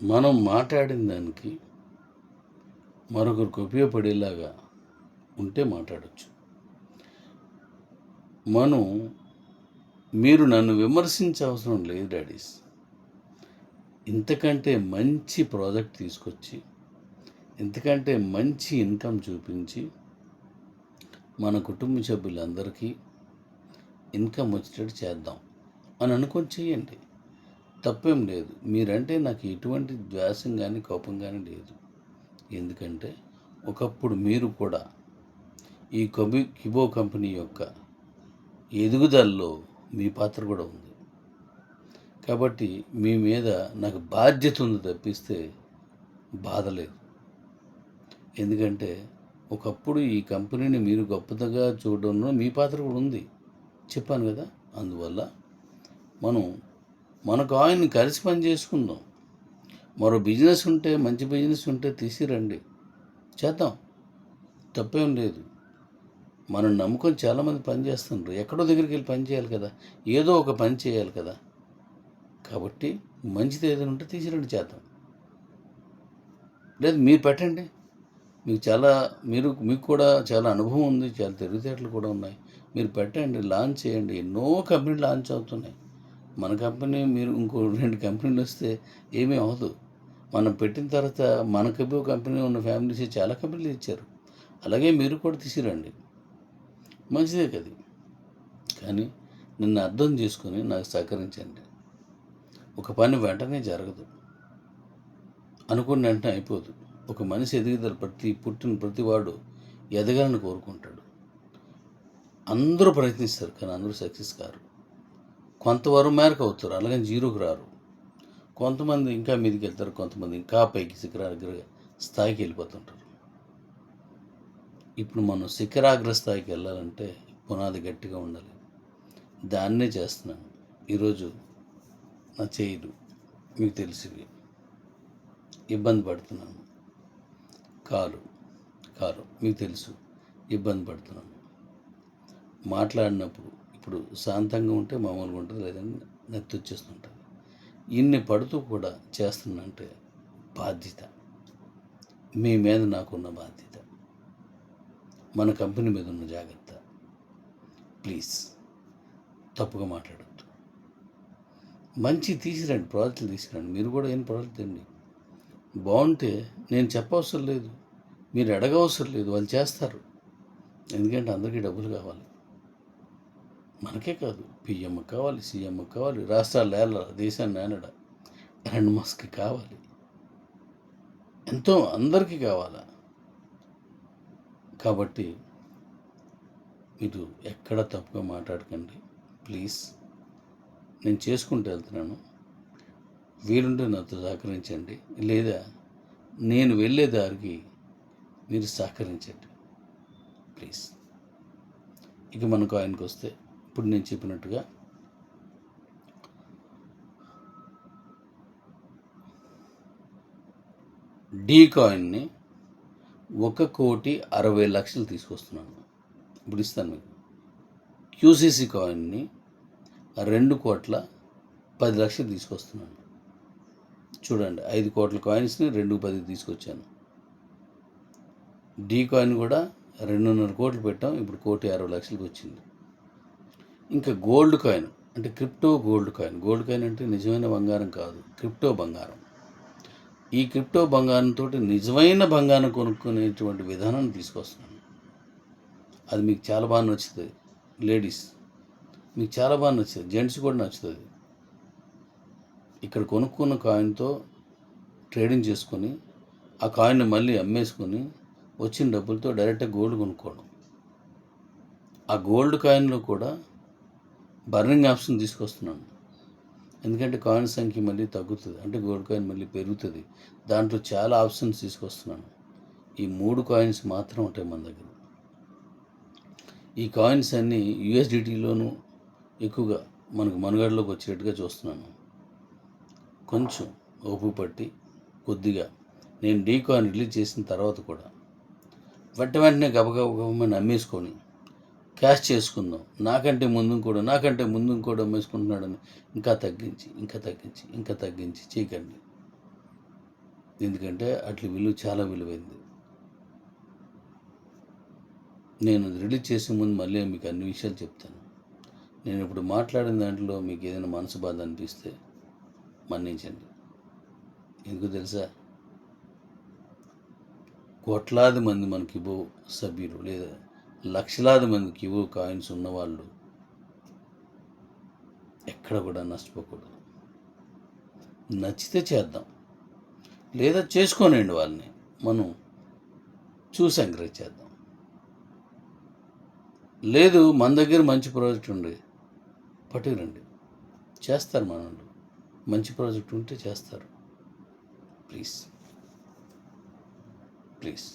మనం మాట్లాడిన దానికి మరొకరికి ఉపయోగపడేలాగా ఉంటే మాట్లాడచ్చు. మీరు నన్ను విమర్శించే అవసరం లేదు డాడీస్. ఇంతకంటే మంచి ప్రాజెక్ట్ తీసుకొచ్చి, ఇంతకంటే మంచి ఇన్కమ్ చూపించి, మన కుటుంబ సభ్యులందరికీ ఇన్కమ్ వచ్చేటట్టు చేద్దాం అని అనుకొని చేయండి. తప్పేం లేదు. మీరంటే నాకు ఎటువంటి ద్వేషం కానీ కోపం కానీ లేదు. ఎందుకంటే ఒకప్పుడు మీరు కూడా ఈ కిబో కంపెనీ యొక్క ఎదుగుదలలో మీ పాత్ర కూడా ఉంది. కాబట్టి మీ మీద నాకు బాధ్యత ఉంది తప్పిస్తే బాధ లేదు. ఎందుకంటే ఒకప్పుడు ఈ కంపెనీని మీరు గొప్పగా చూడడంలో మీ పాత్ర కూడా ఉంది, చెప్పాను కదా. అందువల్ల మనకు ఆయన్ని కలిసి పని చేసుకుందాం. మరో బిజినెస్ ఉంటే, మంచి బిజినెస్ ఉంటే తీసిరండి, చేద్దాం, తప్పేం లేదు. మనం నమ్ముకొని చాలామంది పని చేస్తున్నారు. ఎక్కడో దగ్గరికి వెళ్ళి పని చేయాలి కదా, ఏదో ఒక పని చేయాలి కదా. కాబట్టి మంచిది ఏదైనా ఉంటే తీసిరండి, చేద్దాం. లేదు మీరు పెట్టండి. మీకు కూడా చాలా అనుభవం ఉంది, చాలా తెలివితేటలు కూడా ఉన్నాయి. మీరు పెట్టండి, లాంచ్ చేయండి. ఎన్నో కంపెనీలు లాంచ్ అవుతున్నాయి. మన కంపెనీ మీరు ఇంకో 2 కంపెనీలు వస్తే ఏమీ అవ్వదు. మనం పెట్టిన తర్వాత మనకి కంపెనీ ఉన్న ఫ్యామిలీస్ చాలా కంపెనీలు ఇచ్చారు. అలాగే మీరు కూడా తీసిరండి, మంచిదే కదా. కానీ నిన్ను అర్థం చేసుకొని నాకు సహకరించండి. ఒక పని వెంటనే జరగదు, అనుకున్న వెంటనే అయిపోదు. ఒక మనిషి ఎదుగుదల పుట్టిన ప్రతివాడు ఎదగాలని కోరుకుంటాడు. అందరూ ప్రయత్నిస్తారు, కానీ అందరూ సక్సెస్ కారు. కొంతవరకు మేరకు అవుతారు, అలాగే జీరోకి రారు. కొంతమంది ఇంకా మీదికి వెళ్తారు, కొంతమంది ఇంకా పైకి శిఖరాగ్ర స్థాయికి వెళ్ళిపోతుంటారు. ఇప్పుడు మనం శిఖరాగ్ర స్థాయికి వెళ్ళాలంటే పునాది గట్టిగా ఉండాలి. దాన్నే చేస్తున్నాను. ఈరోజు నా చేయులు మీకు తెలిసివి, ఇబ్బంది పడుతున్నాను. కాలు మీకు తెలుసు, ఇబ్బంది పడుతున్నాను. మాట్లాడినప్పుడు ఇప్పుడు శాంతంగా ఉంటే మామూలుగా ఉంటుంది, లేదంటే నెత్తి వచ్చేస్తుంటుంది. ఇన్ని పడుతూ కూడా చేస్తున్నంటే బాధ్యత, మీ మీద నాకున్న బాధ్యత, మన కంపెనీ మీద ఉన్న జాగ్రత్త. ప్లీజ్ తప్పుగా మాట్లాడద్దు. మంచి తీసిరండి, ప్రాజెక్టులు తీసుకురండి. మీరు కూడా ఏం ప్రాజెక్ట్ అండి బాగుంటే నేను చెప్పవసరం లేదు, మీరు అడగవసరం లేదు, వాళ్ళు చేస్తారు. ఎందుకంటే అందరికీ డబ్బులు కావాలి, మనకే కాదు, పిఎంకి కావాలి, సీఎంకి కావాలి, రాష్ట్రాలు ఏలాలి, దేశాన్ని ఏలడ ఎలాంటి మస్క్కి కావాలి, ఎంతో అందరికీ కావాలా. కాబట్టి మీరు ఎక్కడ తప్పుగా మాట్లాడకండి ప్లీజ్. నేను చేసుకుంటూ వెళ్తున్నాను, వీలుంటే నాతో సహకరించండి, లేదా నేను వెళ్ళే దారికి మీరు సహకరించండి ప్లీజ్. ఇక మనకు ఆయనకు వస్తే, ఇప్పుడు నేను చెప్పినట్టుగా డీ కాయిన్ని 1,60,00,000 తీసుకొస్తున్నాను. ఇప్పుడు ఇస్తాను మీకు. క్యూసీసీ కాయిన్ని 2,10,00,000 తీసుకొస్తున్నాను. చూడండి, 5 కోట్ల కాయిన్స్ని 2,10 తీసుకొచ్చాను. డీ కాయిన్ కూడా 2.5 కోట్లు పెట్టాం, ఇప్పుడు 1,60,00,000 వచ్చింది. ఇంకా గోల్డ్ కాయిన్ అంటే crypto gold coin. Gold coin అంటే నిజమైన బంగారం కాదు, క్రిప్టో బంగారం. ఈ క్రిప్టో బంగారంతో నిజమైన బంగారం కొనుక్కునేటువంటి విధానాన్ని తీసుకొస్తున్నాను. అది మీకు చాలా బాగా నచ్చుతుంది లేడీస్, మీకు చాలా బాగా నచ్చుతుంది, జెంట్స్ కూడా నచ్చుతుంది. ఇక్కడ కొనుక్కున్న కాయిన్తో ట్రేడింగ్ చేసుకొని ఆ కాయిన్ని మళ్ళీ అమ్మేసుకొని వచ్చిన డబ్బులతో డైరెక్ట్గా గోల్డ్ కొనుక్కోవడం. ఆ గోల్డ్ కాయిన్లో కూడా బర్నింగ్ ఆప్షన్ తీసుకొస్తున్నాను. ఎందుకంటే కాయిన్ సంఖ్య మళ్ళీ తగ్గుతుంది, అంటే గోల్డ్ కాయిన్ మళ్ళీ పెరుగుతుంది. దాంట్లో చాలా ఆప్షన్స్ తీసుకొస్తున్నాను. ఈ 3 కాయిన్స్ మాత్రం ఉంటాయి మన దగ్గర. ఈ కాయిన్స్ అన్నీ యూఎస్డిటీలోనూ ఎక్కువగా మనకు మనుగడలోకి వచ్చేటట్టుగా చూస్తున్నాను. కొంచెం ఓపిక పట్టి కొద్దిగా నేను డీ కాయిన్ రిలీజ్ చేసిన తర్వాత కూడా వెంటనే గబగబని అమ్మేసుకొని క్యాష్ చేసుకుందాం. నాకంటే ముందు కూడా అమ్మేసుకుంటున్నాడని ఇంకా తగ్గించి చేయకండి. ఎందుకంటే అట్ల విలువ చాలా విలువైంది. నేను రిలీజ్ చేసే ముందు మళ్ళీ మీకు అన్ని విషయాలు చెప్తాను. నేను ఇప్పుడు మాట్లాడిన దాంట్లో మీకు ఏదైనా మనసు బాధ అనిపిస్తే మన్నించండి. ఎందుకు తెలుసా? కోట్లాది మంది మనకి ఇవ్వ సభ్యులు లేదా లక్షలాది మందికి ఇవ్వ కాయిన్స్ ఉన్నవాళ్ళు ఎక్కడ కూడా నష్టపోకూడదు. నచ్చితే చేద్దాం, లేదా చేసుకోనండి వాళ్ళని, మనం చూసి ఎంకరేజ్ చేద్దాం. లేదు మన దగ్గర మంచి ప్రాజెక్ట్ ఉండి పట్టుకురండి, చేస్తారు మన వాళ్ళు. మంచి ప్రాజెక్ట్ ఉంటే చేస్తారు. Please please